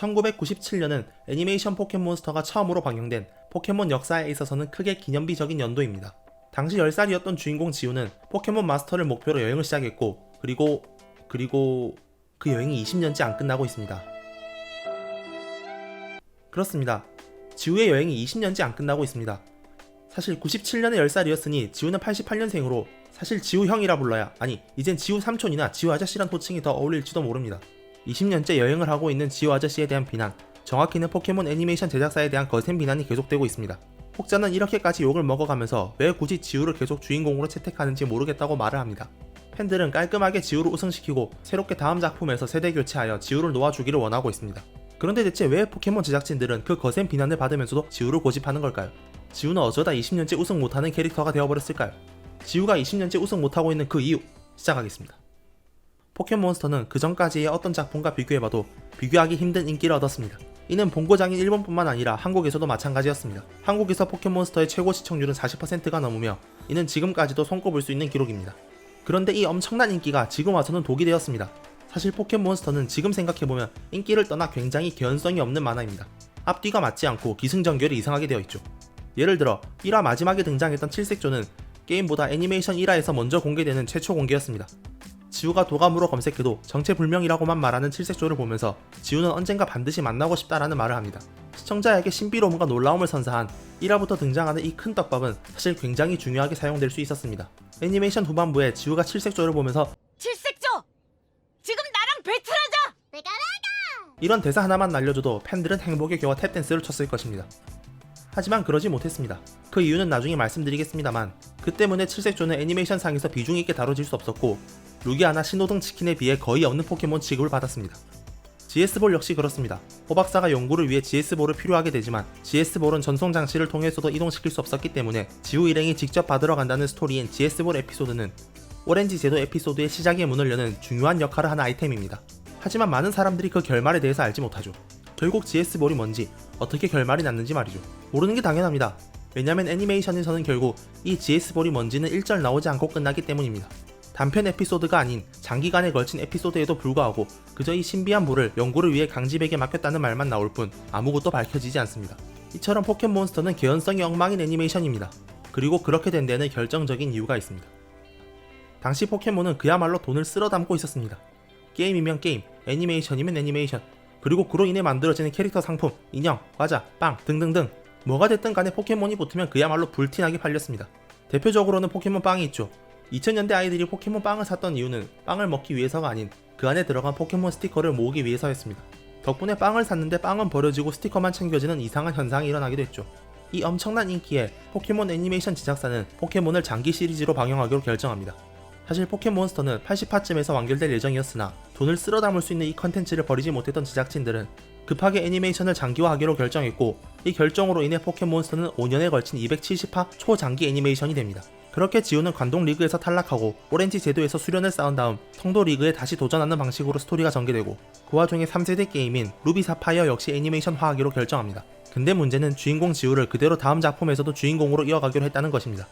1997년은 애니메이션 포켓몬스터가 처음으로 방영된 포켓몬 역사에 있어서는 크게 기념비적인 연도입니다. 당시 10살이었던 주인공 지우는 포켓몬 마스터를 목표로 여행을 시작했고 그리고 그 여행이 20년째 안 끝나고 있습니다. 그렇습니다. 지우의 여행이 20년째 안 끝나고 있습니다. 사실 97년에 10살이었으니 지우는 88년생으로 사실 지우 형이라 불러야, 아니 이젠 지우 삼촌이나 지우 아저씨란 호칭이 더 어울릴지도 모릅니다. 20년째 여행을 하고 있는 지우 아저씨에 대한 비난, 정확히는 포켓몬 애니메이션 제작사에 대한 거센 비난이 계속되고 있습니다. 혹자는 이렇게까지 욕을 먹어가면서 왜 굳이 지우를 계속 주인공으로 채택하는지 모르겠다고 말을 합니다. 팬들은 깔끔하게 지우를 우승시키고 새롭게 다음 작품에서 세대 교체하여 지우를 놓아주기를 원하고 있습니다. 그런데 대체 왜 포켓몬 제작진들은 그 거센 비난을 받으면서도 지우를 고집하는 걸까요? 지우는 어쩌다 20년째 우승 못하는 캐릭터가 되어버렸을까요? 지우가 20년째 우승 못하고 있는 그 이유, 시작하겠습니다. 포켓몬스터는 그 전까지의 어떤 작품과 비교해봐도 비교하기 힘든 인기를 얻었습니다. 이는 본고장인 일본뿐만 아니라 한국에서도 마찬가지였습니다. 한국에서 포켓몬스터의 최고 시청률은 40%가 넘으며 이는 지금까지도 손꼽을 수 있는 기록입니다. 그런데 이 엄청난 인기가 지금 와서는 독이 되었습니다. 사실 포켓몬스터는 지금 생각해보면 인기를 떠나 굉장히 개연성이 없는 만화입니다. 앞뒤가 맞지 않고 기승전결이 이상하게 되어 있죠. 예를 들어 1화 마지막에 등장했던 칠색조는 게임보다 애니메이션 1화에서 먼저 공개되는 최초 공개였습니다. 지우가 도감으로 검색해도 정체불명이라고만 말하는 칠색조를 보면서 지우는 언젠가 반드시 만나고 싶다라는 말을 합니다. 시청자에게 신비로움과 놀라움을 선사한 1화부터 등장하는 이 큰 떡밥은 사실 굉장히 중요하게 사용될 수 있었습니다. 애니메이션 후반부에 지우가 칠색조를 보면서 칠색조! 지금 나랑 배틀하자! 내가 이런 대사 하나만 날려줘도 팬들은 행복에 겨워 탭댄스를 췄을 것입니다. 하지만 그러지 못했습니다. 그 이유는 나중에 말씀드리겠습니다만 그 때문에 칠색조는 애니메이션상에서 비중 있게 다뤄질 수 없었고 루기아나 신호등 치킨에 비해 거의 없는 포켓몬 취급을 받았습니다. GS볼 역시 그렇습니다. 호박사가 연구를 위해 GS볼을 필요하게 되지만 GS볼은 전송 장치를 통해서도 이동시킬 수 없었기 때문에 지우 일행이 직접 받으러 간다는 스토리인 GS볼 에피소드는 오렌지 제도 에피소드의 시작의 문을 여는 중요한 역할을 하는 아이템입니다. 하지만 많은 사람들이 그 결말에 대해서 알지 못하죠. 결국 GS볼이 뭔지, 어떻게 결말이 났는지 말이죠. 모르는 게 당연합니다. 왜냐면 애니메이션에서는 결국 이 GS볼이 뭔지는 1절 나오지 않고 끝나기 때문입니다. 단편 에피소드가 아닌 장기간에 걸친 에피소드에도 불구하고 그저 이 신비한 볼을 연구를 위해 강집에게 맡겼다는 말만 나올 뿐 아무것도 밝혀지지 않습니다. 이처럼 포켓몬스터는 개연성이 엉망인 애니메이션입니다. 그리고 그렇게 된 데는 결정적인 이유가 있습니다. 당시 포켓몬은 그야말로 돈을 쓸어 담고 있었습니다. 게임이면 게임, 애니메이션이면 애니메이션, 그리고 그로 인해 만들어지는 캐릭터 상품, 인형, 과자, 빵 등등등 뭐가 됐든 간에 포켓몬이 붙으면 그야말로 불티나게 팔렸습니다. 대표적으로는 포켓몬 빵이 있죠. 2000년대 아이들이 포켓몬 빵을 샀던 이유는 빵을 먹기 위해서가 아닌 그 안에 들어간 포켓몬 스티커를 모으기 위해서였습니다. 덕분에 빵을 샀는데 빵은 버려지고 스티커만 챙겨지는 이상한 현상이 일어나기도 했죠. 이 엄청난 인기에 포켓몬 애니메이션 제작사는 포켓몬을 장기 시리즈로 방영하기로 결정합니다. 사실 포켓몬스터는 80화쯤에서 완결될 예정이었으나 돈을 쓸어 담을 수 있는 이 컨텐츠를 버리지 못했던 제작진들은 급하게 애니메이션을 장기화하기로 결정했고 이 결정으로 인해 포켓몬스터는 5년에 걸친 270화 초장기 애니메이션이 됩니다. 그렇게 지우는 관동 리그에서 탈락하고 오렌지 제도에서 수련을 쌓은 다음 성도 리그에 다시 도전하는 방식으로 스토리가 전개되고 그 와중에 3세대 게임인 루비 사파이어 역시 애니메이션화하기로 결정합니다. 근데 문제는 주인공 지우를 그대로 다음 작품에서도 주인공으로 이어가기로 했다는 것입니다.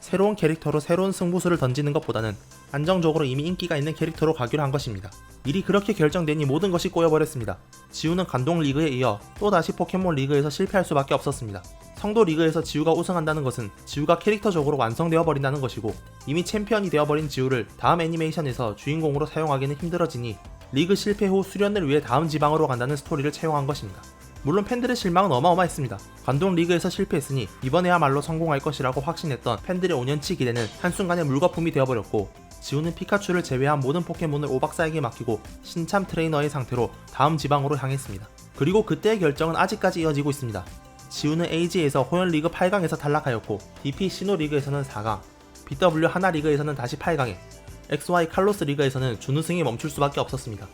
새로운 캐릭터로 새로운 승부수를 던지는 것보다는 안정적으로 이미 인기가 있는 캐릭터로 가기로 한 것입니다. 일이 그렇게 결정되니 모든 것이 꼬여버렸습니다. 지우는 관동 리그에 이어 또다시 포켓몬 리그에서 실패할 수밖에 없었습니다. 성도 리그에서 지우가 우승한다는 것은 지우가 캐릭터적으로 완성되어 버린다는 것이고 이미 챔피언이 되어버린 지우를 다음 애니메이션에서 주인공으로 사용하기는 힘들어지니 리그 실패 후 수련을 위해 다음 지방으로 간다는 스토리를 채용한 것입니다. 물론 팬들의 실망은 어마어마했습니다. 관동 리그에서 실패했으니 이번에야말로 성공할 것이라고 확신했던 팬들의 5년치 기대는 한순간에 물거품이 되어버렸고 지우는 피카츄를 제외한 모든 포켓몬을 오박사에게 맡기고 신참 트레이너의 상태로 다음 지방으로 향했습니다. 그리고 그때의 결정은 아직까지 이어지고 있습니다. 지우는 AG에서 호연 리그 8강에서 탈락하였고 DP 시노 리그에서는 4강, BW 하나 리그에서는 다시 8강에, XY 칼로스 리그에서는 준우승에 멈출 수밖에 없었습니다.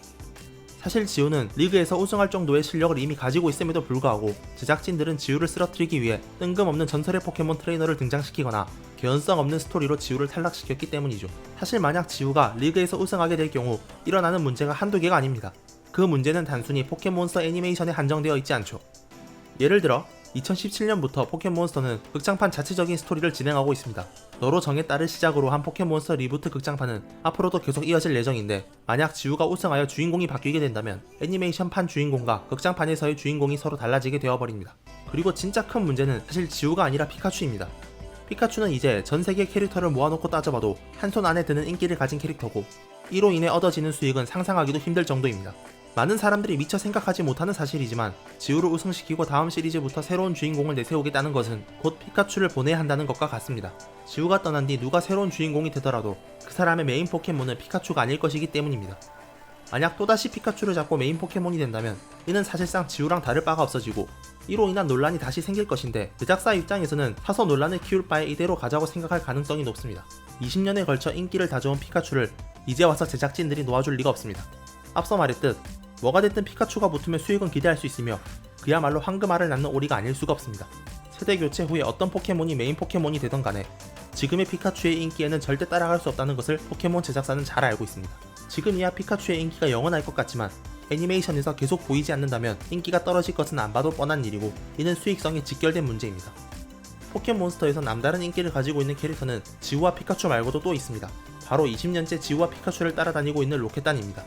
사실 지우는 리그에서 우승할 정도의 실력을 이미 가지고 있음에도 불구하고 제작진들은 지우를 쓰러뜨리기 위해 뜬금없는 전설의 포켓몬 트레이너를 등장시키거나 개연성 없는 스토리로 지우를 탈락시켰기 때문이죠. 사실 만약 지우가 리그에서 우승하게 될 경우 일어나는 문제가 한두 개가 아닙니다. 그 문제는 단순히 포켓몬스터 애니메이션에 한정되어 있지 않죠. 예를 들어 2017년부터 포켓몬스터는 극장판 자체적인 스토리를 진행하고 있습니다. 너로 정에 따를 시작으로 한 포켓몬스터 리부트 극장판은 앞으로도 계속 이어질 예정인데, 만약 지우가 우승하여 주인공이 바뀌게 된다면 애니메이션판 주인공과 극장판에서의 주인공이 서로 달라지게 되어버립니다. 그리고 진짜 큰 문제는 사실 지우가 아니라 피카츄입니다. 피카츄는 이제 전세계 캐릭터를 모아놓고 따져봐도 한 손 안에 드는 인기를 가진 캐릭터고, 이로 인해 얻어지는 수익은 상상하기도 힘들 정도입니다. 많은 사람들이 미처 생각하지 못하는 사실이지만, 지우를 우승시키고 다음 시리즈부터 새로운 주인공을 내세우겠다는 것은 곧 피카츄를 보내야 한다는 것과 같습니다. 지우가 떠난 뒤 누가 새로운 주인공이 되더라도 그 사람의 메인 포켓몬은 피카츄가 아닐 것이기 때문입니다. 만약 또다시 피카츄를 잡고 메인 포켓몬이 된다면 이는 사실상 지우랑 다를 바가 없어지고, 이로 인한 논란이 다시 생길 것인데, 제작사 입장에서는 사서 논란을 키울 바에 이대로 가자고 생각할 가능성이 높습니다. 20년에 걸쳐 인기를 다져온 피카츄를 이제 와서 제작진들이 놓아줄 리가 없습니다. 앞서 말했듯 뭐가 됐든 피카츄가 붙으면 수익은 기대할 수 있으며, 그야말로 황금알을 낳는 오리가 아닐 수가 없습니다. 세대 교체 후에 어떤 포켓몬이 메인 포켓몬이 되던 간에 지금의 피카츄의 인기에는 절대 따라갈 수 없다는 것을 포켓몬 제작사는 잘 알고 있습니다. 지금이야 피카츄의 인기가 영원할 것 같지만 애니메이션에서 계속 보이지 않는다면 인기가 떨어질 것은 안 봐도 뻔한 일이고, 이는 수익성에 직결된 문제입니다. 포켓몬스터에서 남다른 인기를 가지고 있는 캐릭터는 지우와 피카츄 말고도 또 있습니다. 바로 20년째 지우와 피카츄를 따라다니고 있는 로켓단입니다.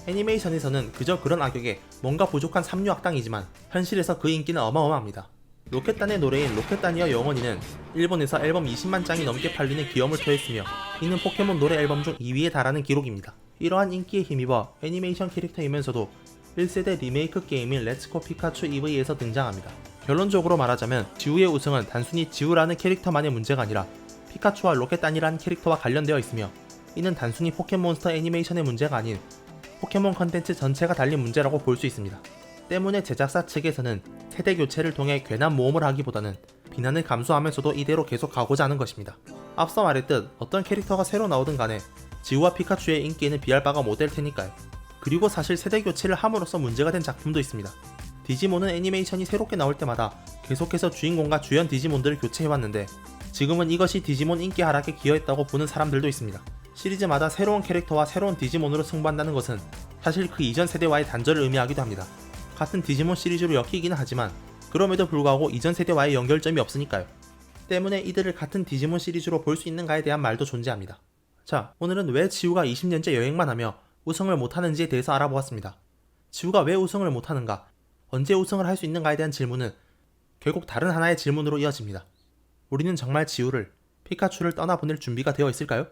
애니메이션에서는 그저 그런 악역에 뭔가 부족한 삼류 악당이지만 현실에서 그 인기는 어마어마합니다. 로켓단의 노래인 로켓단이여 영원히는 일본에서 앨범 20만 장이 넘게 팔리는 기염을 토했으며, 이는 포켓몬 노래 앨범 중 2위에 달하는 기록입니다. 이러한 인기에 힘입어 애니메이션 캐릭터이면서도 1세대 리메이크 게임인 렛츠고 피카츄 EV에서 등장합니다. 결론적으로 말하자면 지우의 우승은 단순히 지우라는 캐릭터만의 문제가 아니라 피카츄와 로켓단이라는 캐릭터와 관련되어 있으며, 이는 단순히 포켓몬스터 애니메이션의 문제가 아닌 포켓몬 컨텐츠 전체가 달린 문제라고 볼 수 있습니다. 때문에 제작사 측에서는 세대 교체를 통해 괜한 모험을 하기보다는 비난을 감수하면서도 이대로 계속 가고자 하는 것입니다. 앞서 말했듯 어떤 캐릭터가 새로 나오든 간에 지우와 피카츄의 인기에는 비할 바가 못 될 테니까요. 그리고 사실 세대 교체를 함으로써 문제가 된 작품도 있습니다. 디지몬은 애니메이션이 새롭게 나올 때마다 계속해서 주인공과 주연 디지몬들을 교체해왔는데, 지금은 이것이 디지몬 인기 하락에 기여했다고 보는 사람들도 있습니다. 시리즈마다 새로운 캐릭터와 새로운 디지몬으로 승부한다는 것은 사실 그 이전 세대와의 단절을 의미하기도 합니다. 같은 디지몬 시리즈로 엮이기는 하지만 그럼에도 불구하고 이전 세대와의 연결점이 없으니까요. 때문에 이들을 같은 디지몬 시리즈로 볼 수 있는가에 대한 말도 존재합니다. 자, 오늘은 왜 지우가 20년째 여행만 하며 우승을 못하는지에 대해서 알아보았습니다. 지우가 왜 우승을 못하는가, 언제 우승을 할 수 있는가에 대한 질문은 결국 다른 하나의 질문으로 이어집니다. 우리는 정말 지우를, 피카츄를 떠나보낼 준비가 되어 있을까요?